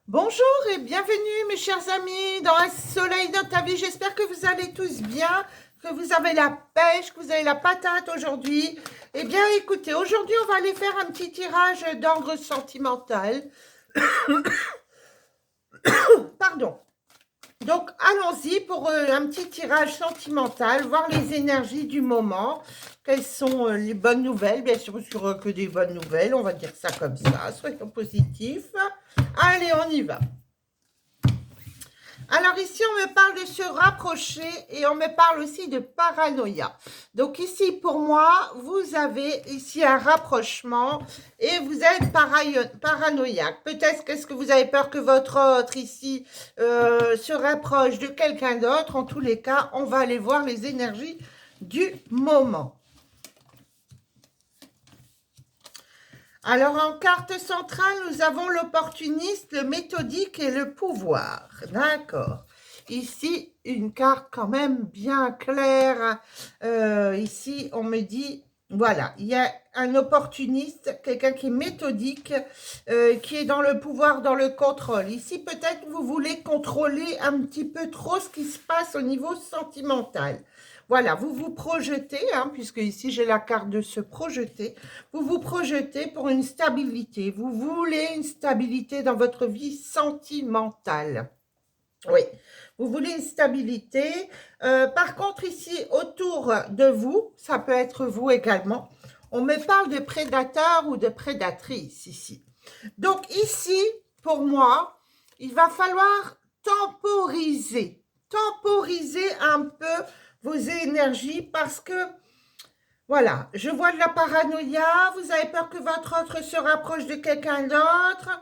Bonjour et bienvenue mes chers amis dans Un soleil dans ta vie. J'espère que vous allez tous bien, que vous avez la pêche, que vous avez la patate aujourd'hui. Eh bien écoutez, aujourd'hui on va aller faire un petit tirage d'ordre sentimental. Pardon. Donc allons-y pour un petit tirage sentimental, voir les énergies du moment. Quelles sont les bonnes nouvelles? Bien sûr, que des bonnes nouvelles, on va dire ça comme ça, soyons positifs. Allez, on y va. Alors ici, on me parle de se rapprocher et on me parle aussi de paranoïa. Donc ici, pour moi, vous avez ici un rapprochement et vous êtes paranoïaque. Peut-être qu'est-ce que vous avez peur que votre autre ici se rapproche de quelqu'un d'autre. En tous les cas, on va aller voir les énergies du moment. Alors, en carte centrale, nous avons l'opportuniste, le méthodique et le pouvoir. D'accord. Ici, une carte quand même bien claire. Ici, on me dit, voilà, il y a un opportuniste, quelqu'un qui est méthodique, qui est dans le pouvoir, dans le contrôle. Ici, peut-être vous voulez contrôler un petit peu trop ce qui se passe au niveau sentimental. Voilà, vous vous projetez, puisque ici j'ai la carte de se projeter, vous vous projetez pour une stabilité. Vous voulez une stabilité dans votre vie sentimentale. Oui, vous voulez une stabilité. Par contre, ici, autour de vous, ça peut être vous également, on me parle de prédateur ou de prédatrice ici. Donc ici, pour moi, il va falloir temporiser un peu vos énergies parce que voilà, je vois de la paranoïa, vous avez peur que votre autre se rapproche de quelqu'un d'autre.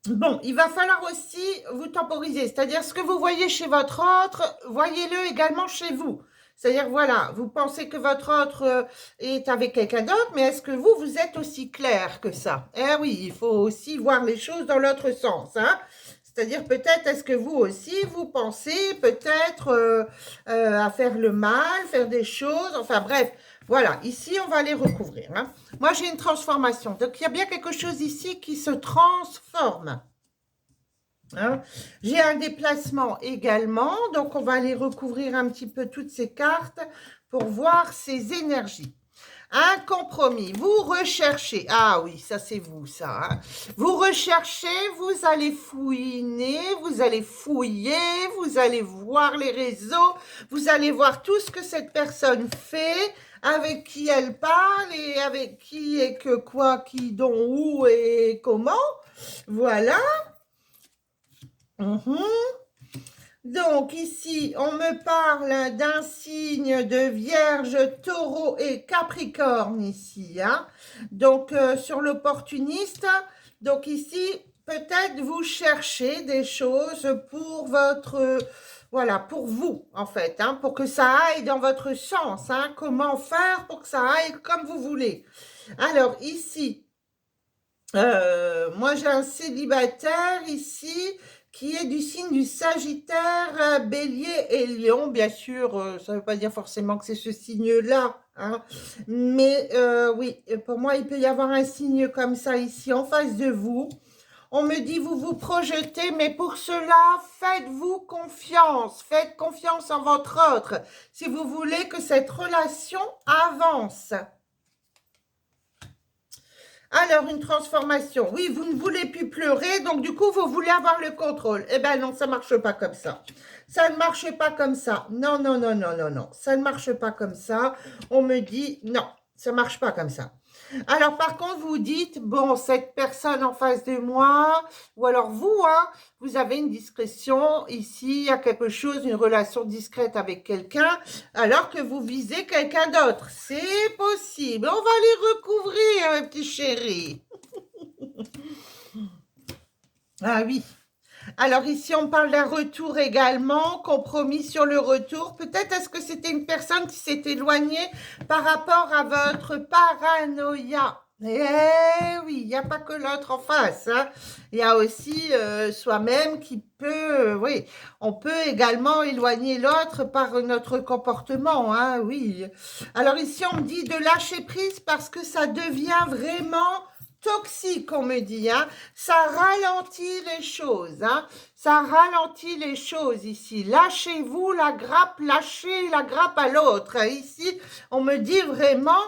Bon, il va falloir aussi vous temporiser, c'est-à-dire ce que vous voyez chez votre autre, voyez-le également chez vous. C'est-à-dire, voilà, vous pensez que votre autre est avec quelqu'un d'autre, mais est-ce que vous, vous êtes aussi clair que ça? Eh oui, il faut aussi voir les choses dans l'autre sens, hein. C'est-à-dire, peut-être, est-ce que vous aussi, vous pensez peut-être à faire le mal, faire des choses, enfin bref, voilà, ici, on va les recouvrir, hein. Moi, j'ai une transformation, donc il y a bien quelque chose ici qui se transforme. Hein. J'ai un déplacement également, donc on va aller recouvrir un petit peu toutes ces cartes pour voir ces énergies. Un compromis, vous recherchez, ah oui, ça c'est vous ça, hein. Vous recherchez, vous allez fouiner, vous allez fouiller, vous allez voir les réseaux, vous allez voir tout ce que cette personne fait, avec qui elle parle et avec qui et que quoi, qui, dont, où et comment, voilà. Donc ici, on me parle d'un signe de Vierge, Taureau et Capricorne ici, hein. Donc sur l'opportuniste, donc ici, peut-être vous cherchez des choses pour votre, voilà, pour vous en fait, hein, pour que ça aille dans votre sens, hein. Comment faire pour que ça aille comme vous voulez. Alors ici, moi j'ai un célibataire ici qui est du signe du Sagittaire, Bélier et Lion. Bien sûr, ça ne veut pas dire forcément que c'est ce signe-là, hein. Mais oui, pour moi, il peut y avoir un signe comme ça ici en face de vous. On me dit, vous vous projetez, mais pour cela, faites-vous confiance. Faites confiance en votre autre si vous voulez que cette relation avance. Alors, une transformation. Oui, vous ne voulez plus pleurer, donc du coup, vous voulez avoir le contrôle. Eh bien non, ça ne marche pas comme ça. Ça ne marche pas comme ça. Non, non, non, non, non, non. Ça ne marche pas comme ça. On me dit, non, ça ne marche pas comme ça. Alors, par contre, vous dites, bon, cette personne en face de moi, ou alors vous, hein, vous avez une discrétion, ici, il y a quelque chose, une relation discrète avec quelqu'un, alors que vous visez quelqu'un d'autre. C'est possible. On va les recouvrir, mes petits chéris. Ah oui. Alors ici, on parle d'un retour également, compromis sur le retour. Peut-être est-ce que c'était une personne qui s'est éloignée par rapport à votre paranoïa. Eh oui, il n'y a pas que l'autre en face, hein. Il y a aussi soi-même qui peut, oui, on peut également éloigner l'autre par notre comportement, hein, oui. Alors ici, on me dit de lâcher prise parce que ça devient vraiment toxique, on me dit, hein. Ça ralentit les choses, hein. Ça ralentit les choses ici. Lâchez-vous la grappe, lâchez la grappe à l'autre. Hein. Ici, on me dit vraiment,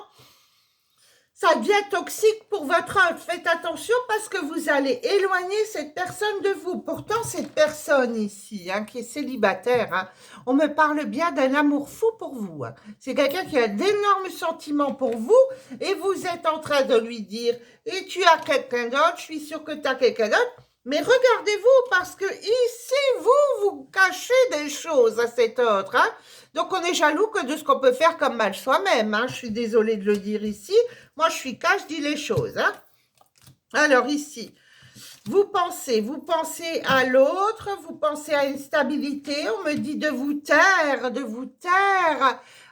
ça devient toxique pour votre œuvre. Faites attention parce que vous allez éloigner cette personne de vous. Pourtant, cette personne ici, hein, qui est célibataire, hein, on me parle bien d'un amour fou pour vous. Hein. C'est quelqu'un qui a d'énormes sentiments pour vous et vous êtes en train de lui dire « Et tu as quelqu'un d'autre, je suis sûre que tu as quelqu'un d'autre. » Mais regardez-vous parce que ici, vous cachez des choses à cet autre. Hein. Donc, on est jaloux que de ce qu'on peut faire comme mal soi-même. Hein. Je suis désolée de le dire ici. Moi, je suis cash, je dis les choses. Hein. Alors, ici, vous pensez à l'autre, vous pensez à une stabilité. On me dit de vous taire,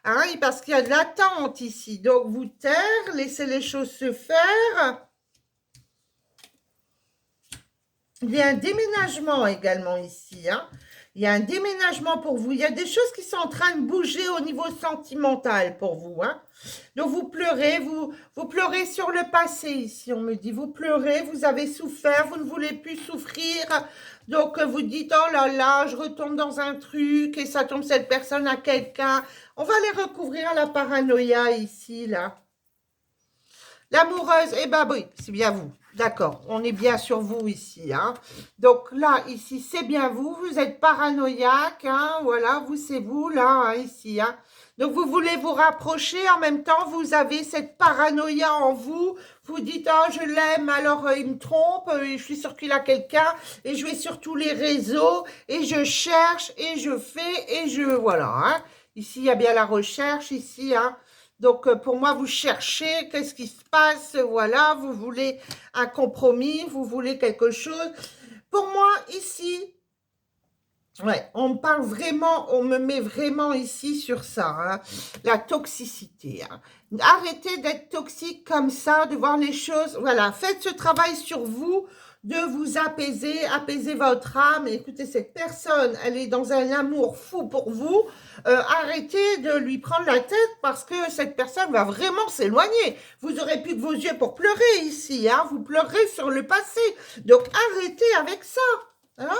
hein, parce qu'il y a de l'attente ici. Donc, vous taire, laissez les choses se faire. Il y a un déménagement également ici. Hein. Il y a un déménagement pour vous. Il y a des choses qui sont en train de bouger au niveau sentimental pour vous. Hein. Donc, vous pleurez, vous pleurez sur le passé ici. On me dit, vous pleurez, vous avez souffert, vous ne voulez plus souffrir. Donc, vous dites, oh là là, je retombe dans un truc et ça tombe cette personne à quelqu'un. On va les recouvrir à la paranoïa ici, là. L'amoureuse, eh ben oui, c'est bien vous. D'accord, on est bien sur vous ici. Hein. Donc là, ici, c'est bien vous. Vous êtes paranoïaque. Hein, voilà, vous, c'est vous, là, hein, ici. Hein. Donc, vous voulez vous rapprocher. En même temps, vous avez cette paranoïa en vous. Vous dites, oh, je l'aime, alors il me trompe. Je suis sûre qu'il a quelqu'un. Et je vais sur tous les réseaux. Et je cherche, et je fais, et je... Voilà. Hein. Ici, il y a bien la recherche, ici, hein. Donc, pour moi, vous cherchez, qu'est-ce qui se passe, voilà, vous voulez un compromis, vous voulez quelque chose. Pour moi, ici, ouais, on me parle vraiment, on me met vraiment ici sur ça, hein, la toxicité. Hein. Arrêtez d'être toxique comme ça, de voir les choses, voilà, faites ce travail sur vous, de vous apaiser, apaiser votre âme. Écoutez, cette personne, elle est dans un amour fou pour vous. Arrêtez de lui prendre la tête parce que cette personne va vraiment s'éloigner. Vous n'aurez plus que vos yeux pour pleurer ici. Hein, vous pleurez sur le passé. Donc, arrêtez avec ça. Hein.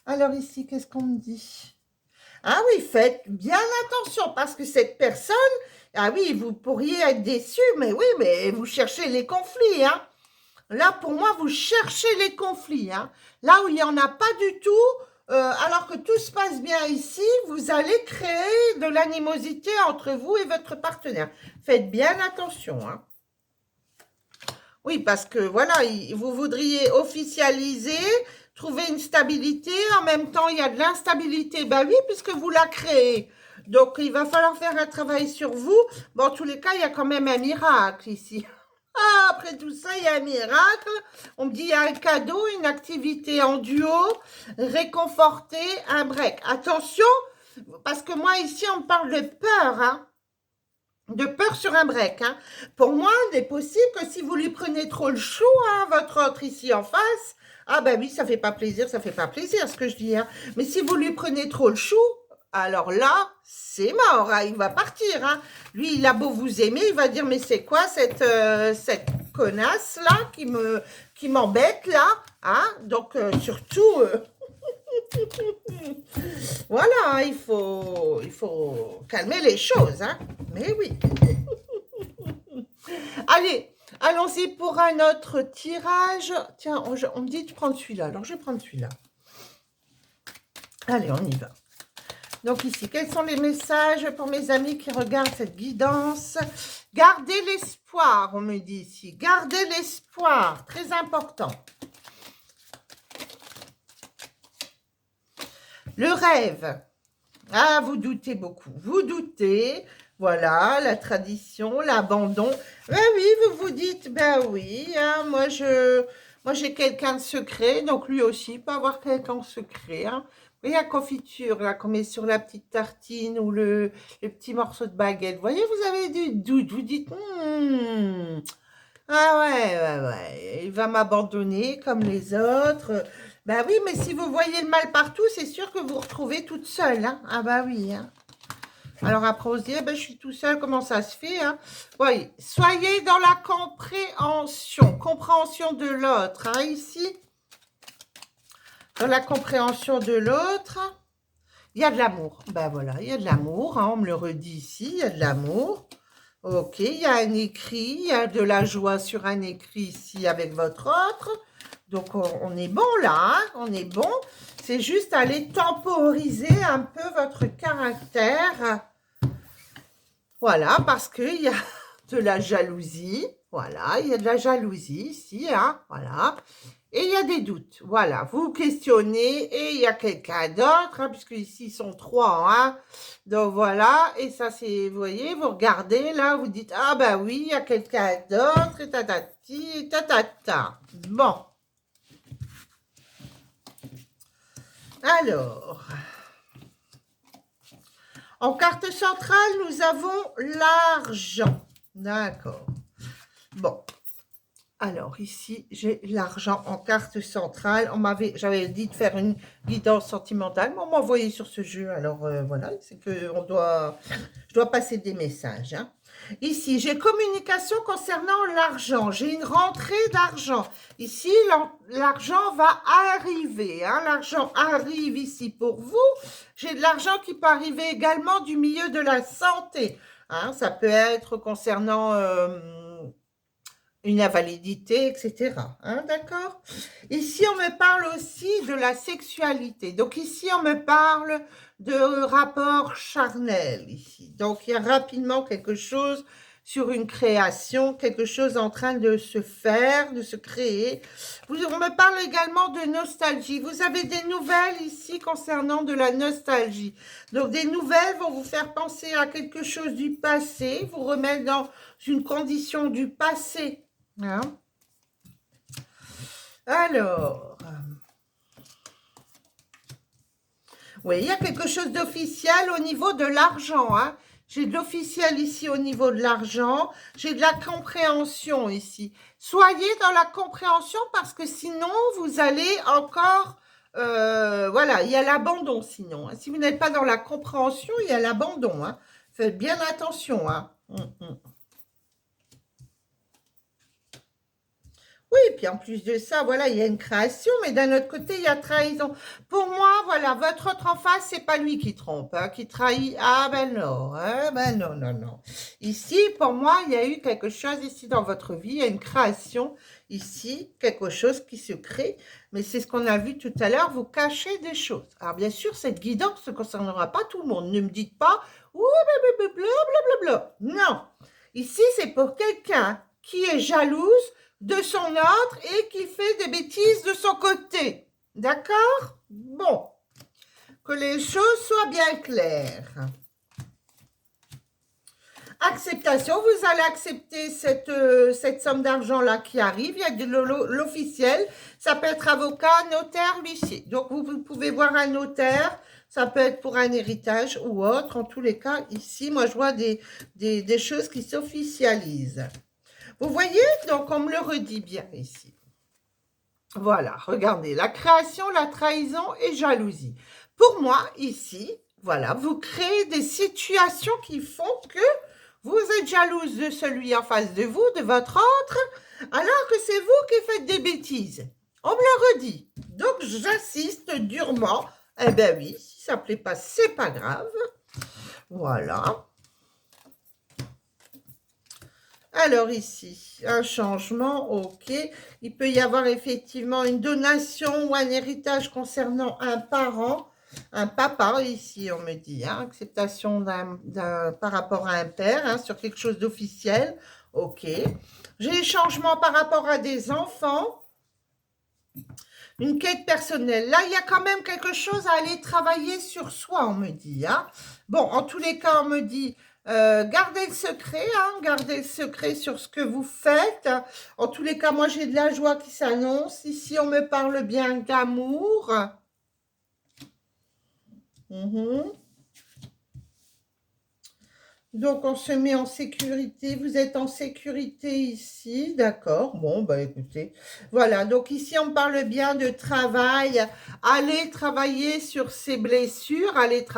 Alors ici, qu'est-ce qu'on me dit? Ah oui, faites bien attention parce que cette personne, ah oui, vous pourriez être déçu, mais oui, mais vous cherchez les conflits, hein. Là, pour moi, vous cherchez les conflits. Hein. Là où il n'y en a pas du tout, alors que tout se passe bien ici, vous allez créer de l'animosité entre vous et votre partenaire. Faites bien attention. Hein. Oui, parce que voilà, vous voudriez officialiser, trouver une stabilité. En même temps, il y a de l'instabilité. Ben oui, puisque vous la créez. Donc, il va falloir faire un travail sur vous. Bon, en tous les cas, il y a quand même un miracle ici. Ah, après tout ça, il y a un miracle. On me dit, il y a un cadeau, une activité en duo, réconforter, un break. Attention, parce que moi, ici, on me parle de peur, hein. De peur sur un break. Hein. Pour moi, il est possible que si vous lui prenez trop le chou, hein, votre autre ici en face, ah ben oui, ça fait pas plaisir ce que je dis. Hein. Mais si vous lui prenez trop le chou, alors là, c'est mort, hein, il va partir. Hein. Lui, il a beau vous aimer, il va dire, mais c'est quoi cette connasse-là qui m'embête, là hein. Donc, surtout, voilà, hein, il faut calmer les choses. Hein. Mais oui. Allez, allons-y pour un autre tirage. Tiens, on me dit de prendre celui-là, alors je vais prendre celui-là. Allez, on y va. Donc ici, quels sont les messages pour mes amis qui regardent cette guidance? Gardez l'espoir, on me dit ici. Gardez l'espoir, très important. Le rêve. Ah, vous doutez beaucoup. Vous doutez. Voilà, la tradition, l'abandon. Ben oui, vous vous dites, ben oui, hein, moi j'ai quelqu'un de secret, donc lui aussi peut avoir quelqu'un de secret. Hein. Vous voyez la confiture là qu'on met sur la petite tartine ou le petit morceau de baguette. Vous voyez, vous avez du doute. Vous dites, ah ouais, il va m'abandonner comme les autres. Ben oui, mais si vous voyez le mal partout, c'est sûr que vous vous retrouvez toute seule. Hein. Ah bah oui. Hein. Alors après, on se dit, eh ben, je suis tout seul, comment ça se fait, hein? Voyez, soyez dans la compréhension de l'autre, hein, ici. Dans la compréhension de l'autre, il y a de l'amour. Ben voilà, il y a de l'amour, hein, on me le redit ici, il y a de l'amour. Ok, il y a un écrit, il y a de la joie sur un écrit ici avec votre autre. Donc, on est bon là, hein, on est bon. C'est juste aller temporiser un peu votre caractère. Voilà, parce qu'il y a de la jalousie. Voilà, il y a de la jalousie ici, hein, voilà. Et il y a des doutes, voilà. Vous questionnez et il y a quelqu'un d'autre, hein, puisque ici, ils sont trois, hein. Donc, voilà, et ça, c'est, vous voyez, vous regardez, là, vous dites, ah ben oui, il y a quelqu'un d'autre, et tatati, et tatata. Bon. Alors, en carte centrale, nous avons l'argent. D'accord. Bon. Alors, ici, j'ai l'argent en carte centrale. J'avais dit de faire une guidance sentimentale, mais on m'a envoyé sur ce jeu. Alors, voilà, c'est que je dois passer des messages, hein. Ici, j'ai communication concernant l'argent. J'ai une rentrée d'argent. Ici, l'argent va arriver, hein. L'argent arrive ici pour vous. J'ai de l'argent qui peut arriver également du milieu de la santé, hein. Ça peut être concernant une invalidité, etc. Hein, d'accord? Ici, on me parle aussi de la sexualité. Donc, ici, on me parle de rapport charnel, ici. Donc, il y a rapidement quelque chose sur une création, quelque chose en train de se faire, de se créer. On me parle également de nostalgie. Vous avez des nouvelles ici concernant de la nostalgie. Donc, des nouvelles vont vous faire penser à quelque chose du passé, vous remettre dans une condition du passé. Hein? Alors, oui, il y a quelque chose d'officiel au niveau de l'argent, hein. J'ai de l'officiel ici au niveau de l'argent. J'ai de la compréhension ici. Soyez dans la compréhension parce que sinon, vous allez encore... voilà, il y a l'abandon sinon, hein. Si vous n'êtes pas dans la compréhension, il y a l'abandon, hein. Faites bien attention, hein. Oui, puis en plus de ça, voilà, il y a une création, mais d'un autre côté, il y a trahison. Pour moi, voilà, votre autre en face, c'est pas lui qui trompe, hein, qui trahit. Ah ben non, hein, ben non, non, non. Ici, pour moi, il y a eu quelque chose ici dans votre vie, il y a une création ici, quelque chose qui se crée, mais c'est ce qu'on a vu tout à l'heure, vous cachez des choses. Alors bien sûr, cette guidance ne concernera pas tout le monde. Ne me dites pas, ouh, blablabla. Non, ici, c'est pour quelqu'un qui est jalouse de son autre et qui fait des bêtises de son côté. D'accord? Bon. Que les choses soient bien claires. Acceptation, vous allez accepter cette somme d'argent-là qui arrive. Il y a de l'officiel. Ça peut être avocat, notaire, huissier. Donc, vous pouvez voir un notaire. Ça peut être pour un héritage ou autre. En tous les cas, ici, moi, je vois des choses qui s'officialisent. Vous voyez, donc on me le redit bien ici. Voilà, regardez, la création, la trahison et jalousie. Pour moi, ici, voilà, vous créez des situations qui font que vous êtes jalouse de celui en face de vous, de votre autre, alors que c'est vous qui faites des bêtises. On me le redit. Donc, j'insiste durement. Eh bien oui, si ça ne plaît pas, c'est pas grave. Voilà. Alors ici, un changement, ok. Il peut y avoir effectivement une donation ou un héritage concernant un parent, un papa ici on me dit, hein, acceptation par rapport à un père, hein, sur quelque chose d'officiel, ok. J'ai changement par rapport à des enfants, une quête personnelle. Là, il y a quand même quelque chose à aller travailler sur soi, on me dit, hein. Bon, en tous les cas, on me dit... gardez le secret, hein, gardez le secret sur ce que vous faites. En tous les cas, moi, j'ai de la joie qui s'annonce. Ici, on me parle bien d'amour. Donc, on se met en sécurité. Vous êtes en sécurité ici, d'accord. Bon, bah écoutez, voilà. Donc, ici, on me parle bien de travail. Allez travailler sur ces blessures, allez travailler.